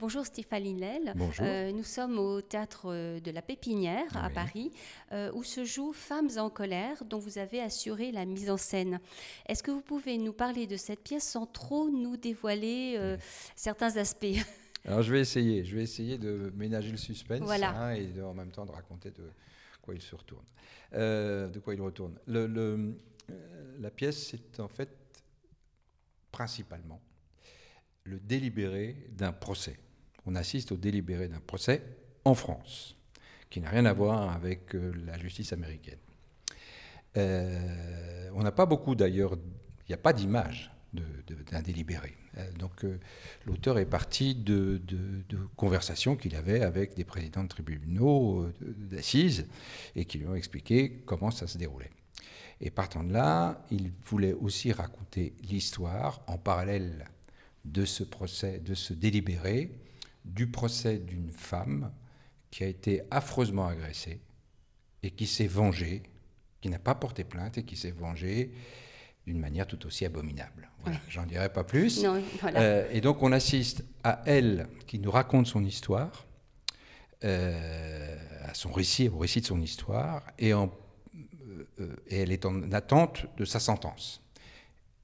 Bonjour Stéphanie Lel. Bonjour. Nous sommes au théâtre de la Pépinière à Paris, où se joue Femmes en colère, dont vous avez assuré la mise en scène. Est-ce que vous pouvez nous parler de cette pièce sans trop nous dévoiler certains aspects? Alors je vais essayer de ménager le suspense, Voilà. et en même temps de raconter de quoi il se retourne, de quoi il retourne. La pièce, c'est en fait principalement le délibéré d'un procès. On assiste au délibéré d'un procès en France, qui n'a rien à voir avec la justice américaine. On n'a pas beaucoup d'ailleurs, il n'y a pas d'image d'un délibéré. Donc l'auteur est parti de conversations qu'il avait avec des présidents de tribunaux d'assises et qui lui ont expliqué comment ça se déroulait. Et partant de là, il voulait aussi raconter l'histoire en parallèle de ce procès, de ce délibéré, du procès d'une femme qui a été affreusement agressée et qui s'est vengée, qui n'a pas porté plainte et qui s'est vengée d'une manière tout aussi abominable. Voilà, j'en dirai pas plus. Non, voilà. Et donc on assiste à elle qui nous raconte son histoire, à son récit, au récit de son histoire, et elle est en attente de sa sentence.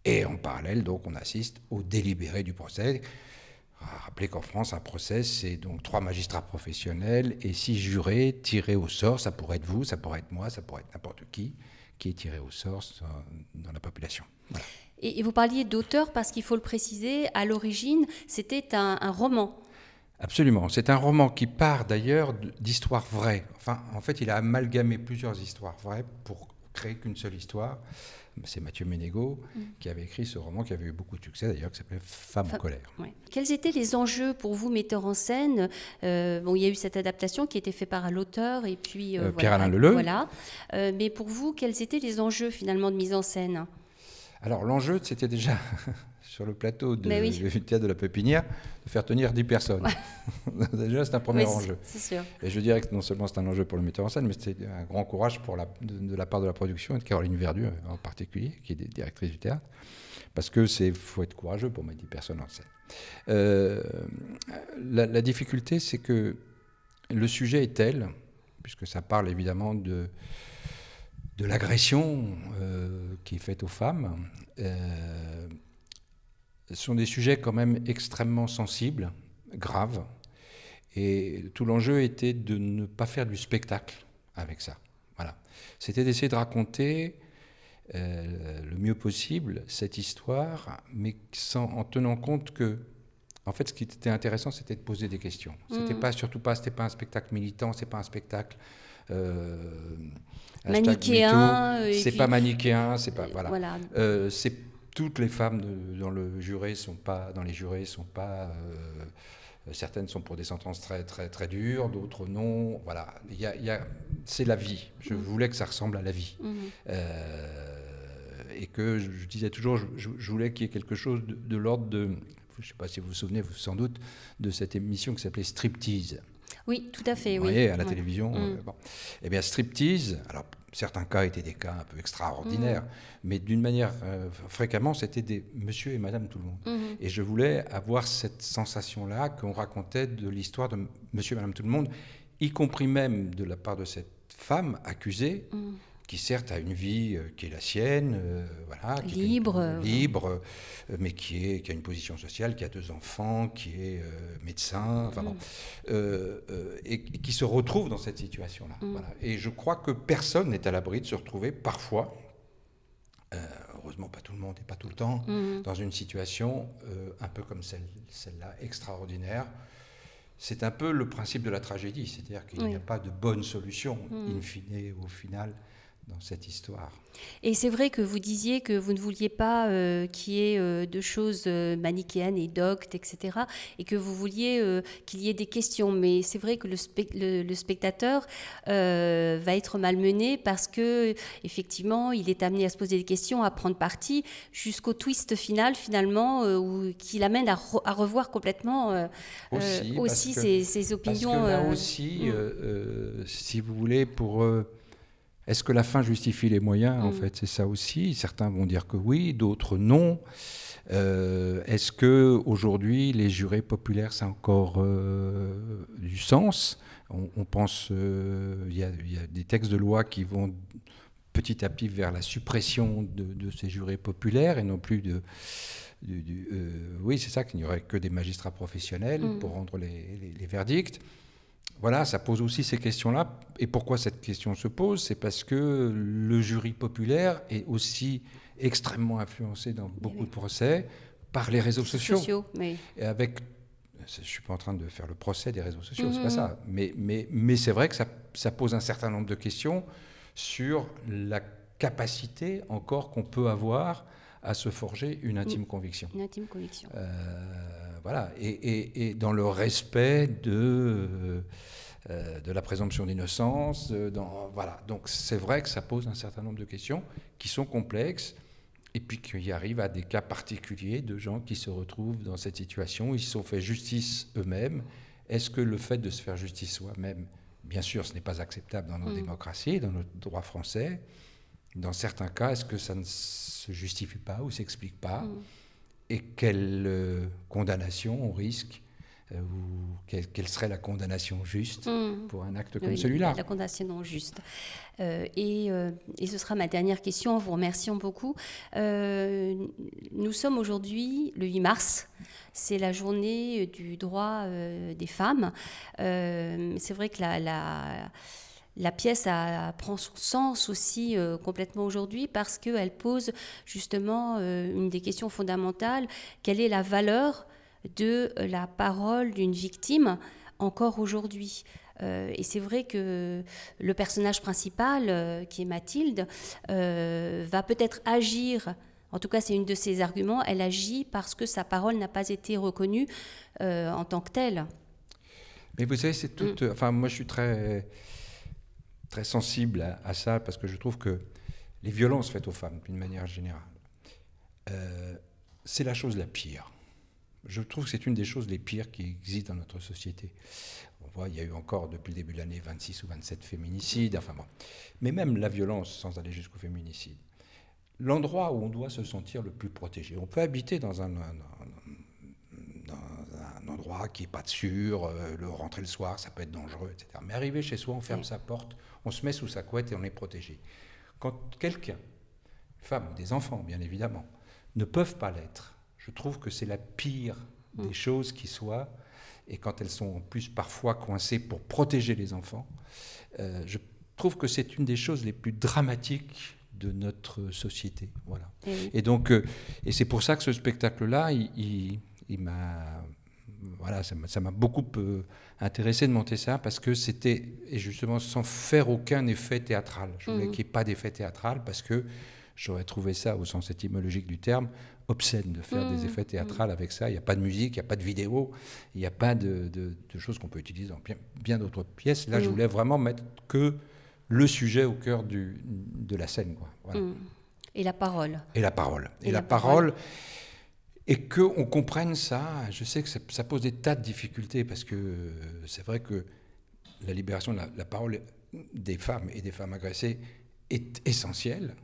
Et en parallèle, donc, on assiste au délibéré du procès. Rappelez qu'en France, un procès, c'est donc 3 magistrats professionnels et 6 jurés tirés au sort. Ça pourrait être vous, ça pourrait être moi, ça pourrait être n'importe qui est tiré au sort dans la population. Voilà. Et vous parliez d'auteur parce qu'il faut le préciser, à l'origine, c'était un roman. Absolument. C'est un roman qui part d'ailleurs d'histoires vraies. Enfin, en fait, il a amalgamé plusieurs histoires vraies pour créer qu'une seule histoire. C'est Mathieu Ménégo qui avait écrit ce roman qui avait eu beaucoup de succès d'ailleurs, qui s'appelait Femmes en colère. Ouais. Quels étaient les enjeux pour vous, metteur en scène? Bon, il y a eu cette adaptation qui a été faite par l'auteur et puis Pierre-Alain Leleu. Voilà. Mais pour vous, quels étaient les enjeux finalement de mise en scène? Alors l'enjeu, c'était déjà sur le plateau du théâtre de la Pépinière de faire tenir 10 personnes. Ouais. Déjà, c'est un premier enjeu. C'est sûr. Et je dirais que non seulement c'est un enjeu pour le metteur en scène, mais c'était un grand courage de la part de la production et de Caroline Verdu en particulier, qui est directrice du théâtre, parce que faut être courageux pour mettre 10 personnes en scène. La difficulté, c'est que le sujet est tel, puisque ça parle évidemment de l'agression qui est faite aux femmes. Ce sont des sujets quand même extrêmement sensibles, graves, et tout l'enjeu était de ne pas faire du spectacle avec ça. Voilà. C'était d'essayer de raconter le mieux possible cette histoire, mais en tenant compte que, en fait, ce qui était intéressant, c'était de poser des questions. C'était pas un spectacle militant, c'est pas un spectacle manichéen. C'est pas manichéen, c'est pas voilà. C'est toutes les femmes dans les jurés sont pas. Certaines sont pour des sentences très très très dures, d'autres non. Voilà, c'est la vie. Je voulais que ça ressemble à la vie, et que je disais toujours, je voulais qu'il y ait quelque chose de l'ordre de. Je ne sais pas si vous vous souvenez, sans doute, de cette émission qui s'appelait Striptease. Oui, tout à fait. Vous voyez, à la télévision. Bon. Eh bien, Striptease, alors certains cas étaient des cas un peu extraordinaires, mais d'une manière, fréquemment, c'était des monsieur et madame tout le monde. Et je voulais avoir cette sensation-là qu'on racontait de l'histoire de monsieur et madame tout le monde, y compris même de la part de cette femme accusée, qui certes a une vie qui est la sienne, voilà, qui libre, mais qui a une position sociale, qui a 2 enfants, qui est médecin, enfin bon, et qui se retrouve dans cette situation-là. Voilà. Et je crois que personne n'est à l'abri de se retrouver parfois, heureusement pas tout le monde et pas tout le temps, dans une situation un peu comme celle-là, extraordinaire. C'est un peu le principe de la tragédie, c'est-à-dire qu'il n'y a pas de bonne solution, in fine, au final, dans cette histoire. Et c'est vrai que vous disiez que vous ne vouliez pas qu'il y ait de choses manichéennes et doctes, etc., et que vous vouliez qu'il y ait des questions. Mais c'est vrai que le spectateur va être malmené parce que effectivement, il est amené à se poser des questions, à prendre parti, jusqu'au twist final, finalement, qui l'amène à revoir complètement aussi ses opinions. Parce que là aussi, si vous voulez, pour est-ce que la fin justifie les moyens? En fait, c'est ça aussi. Certains vont dire que oui, d'autres non. Est-ce que aujourd'hui les jurés populaires, ça a encore du sens? On pense, il y a des textes de loi qui vont petit à petit vers la suppression de ces jurés populaires et non plus oui, c'est ça, qu'il n'y aurait que des magistrats professionnels pour rendre les verdicts. Voilà, ça pose aussi ces questions-là. Et pourquoi cette question se pose? C'est parce que le jury populaire est aussi extrêmement influencé dans beaucoup de procès par les réseaux sociaux. Mais... Et avec, je ne suis pas en train de faire le procès des réseaux sociaux, c'est pas ça. Mais c'est vrai que ça pose un certain nombre de questions sur la capacité encore qu'on peut avoir à se forger une intime conviction. Une intime conviction. Voilà, et dans le respect de la présomption d'innocence. Voilà. Donc c'est vrai que ça pose un certain nombre de questions qui sont complexes, et puis qu'il arrive à des cas particuliers de gens qui se retrouvent dans cette situation, ils se sont fait justice eux-mêmes. Est-ce que le fait de se faire justice soi-même, bien sûr, ce n'est pas acceptable dans nos démocraties, dans notre droit français. Dans certains cas, est-ce que ça ne se justifie pas ou s'explique pas? Et quelle condamnation on risque, ou quelle serait la condamnation juste pour un acte comme celui-là? La condamnation juste. Et ce sera ma dernière question, en vous remerciant beaucoup. Nous sommes aujourd'hui le 8 mars, c'est la journée du droit des femmes. C'est vrai que la pièce prend son sens aussi complètement aujourd'hui parce qu'elle pose justement une des questions fondamentales. Quelle est la valeur de la parole d'une victime encore aujourd'hui? Et c'est vrai que le personnage principal, qui est Mathilde, va peut-être agir, en tout cas c'est une de ses arguments, elle agit parce que sa parole n'a pas été reconnue en tant que telle. Mais vous savez, c'est tout... Enfin, moi je suis très sensible à ça, parce que je trouve que les violences faites aux femmes, d'une manière générale, c'est la chose la pire. Je trouve que c'est une des choses les pires qui existent dans notre société. On voit, il y a eu encore, depuis le début de l'année, 26 ou 27 féminicides, enfin bon. Mais même la violence, sans aller jusqu'au féminicide. L'endroit où on doit se sentir le plus protégé. On peut habiter dans un endroit qui n'est pas sûr, rentrer le soir, ça peut être dangereux, etc. Mais arriver chez soi, on ferme sa porte, on se met sous sa couette et on est protégé. Quand quelqu'un, une femme ou des enfants, bien évidemment, ne peuvent pas l'être, je trouve que c'est la pire des choses qui soient, et quand elles sont en plus parfois coincées pour protéger les enfants, je trouve que c'est une des choses les plus dramatiques de notre société. Voilà. Et donc, et c'est pour ça que ce spectacle-là, il m'a... Voilà, ça m'a beaucoup intéressé de monter ça, parce que c'était, et justement sans faire aucun effet théâtral. Je voulais qu'il n'y ait pas d'effet théâtral, parce que j'aurais trouvé ça, au sens étymologique du terme, obscène de faire des effets théâtrales avec ça. Il n'y a pas de musique, il n'y a pas de vidéo, il n'y a pas de choses qu'on peut utiliser dans bien d'autres pièces. Là, je voulais vraiment mettre que le sujet au cœur de la scène, quoi. Voilà. Et la parole. Et la parole. Et la parole. Et qu'on comprenne ça, je sais que ça pose des tas de difficultés, parce que c'est vrai que la libération de la parole des femmes et des femmes agressées est essentielle.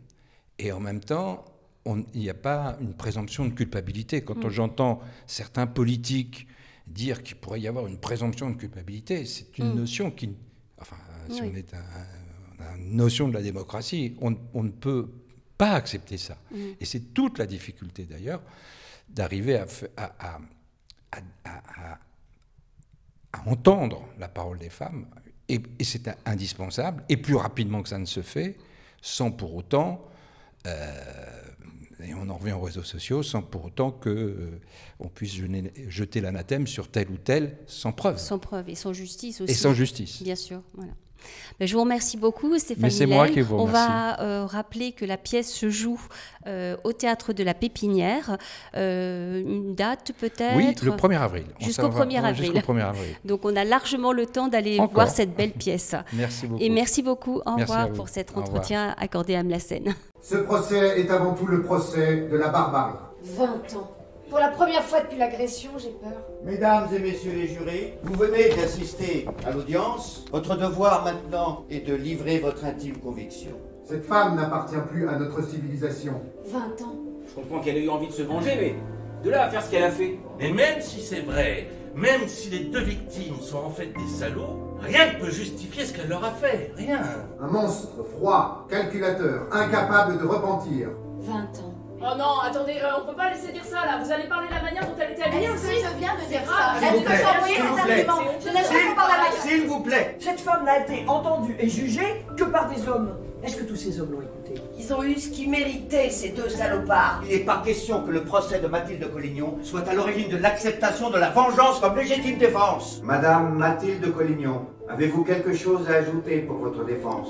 Et en même temps, il n'y a pas une présomption de culpabilité. Quand j'entends certains politiques dire qu'il pourrait y avoir une présomption de culpabilité, c'est une notion qui... Enfin, si on est une notion de la démocratie, on ne peut pas accepter ça. Et c'est toute la difficulté, d'ailleurs, d'arriver à entendre la parole des femmes, et c'est indispensable, et plus rapidement que ça ne se fait, sans pour autant, et on en revient aux réseaux sociaux, sans pour autant qu'on puisse jeter l'anathème sur tel ou tel, sans preuve. Sans preuve, et sans justice aussi. Et sans justice. Bien sûr, voilà. Je vous remercie beaucoup, Stéphane. Mais c'est moi qui vous remercie. On va rappeler que la pièce se joue au Théâtre de la Pépinière. Une date peut-être? Oui, le 1er avril. Jusqu'au 1er avril. Jusqu'au 1er avril. Donc on a largement le temps d'aller voir cette belle pièce. Merci beaucoup. Et merci beaucoup. Au revoir pour cet entretien accordé à Mlassen. Ce procès est avant tout le procès de la barbarie. 20 ans. Pour la première fois depuis l'agression, j'ai peur. Mesdames et messieurs les jurés, vous venez d'assister à l'audience. Votre devoir maintenant est de livrer votre intime conviction. Cette femme n'appartient plus à notre civilisation. 20 ans. Je comprends qu'elle ait eu envie de se venger, mais de là à faire ce qu'elle a fait. Mais même si c'est vrai, même si les deux victimes sont en fait des salauds, rien ne peut justifier ce qu'elle leur a fait. Rien. Un monstre froid, calculateur, incapable de repentir. 20 ans. Oh non, attendez, on peut pas laisser dire ça là. Vous allez parler de la manière dont elle était habillée aussi. Je viens de dire ça. S'il vous plaît, s'il vous plaît. Je n'aime pas qu'on parle à la S'il vous plaît. Cette femme n'a été entendue et jugée que par des hommes. Est-ce que tous ces hommes l'ont écoutée? Ils ont eu ce qu'ils méritaient, ces deux salopards. Il n'est pas question que le procès de Mathilde Collignon soit à l'origine de l'acceptation de la vengeance comme légitime défense. Madame Mathilde Collignon, avez-vous quelque chose à ajouter pour votre défense?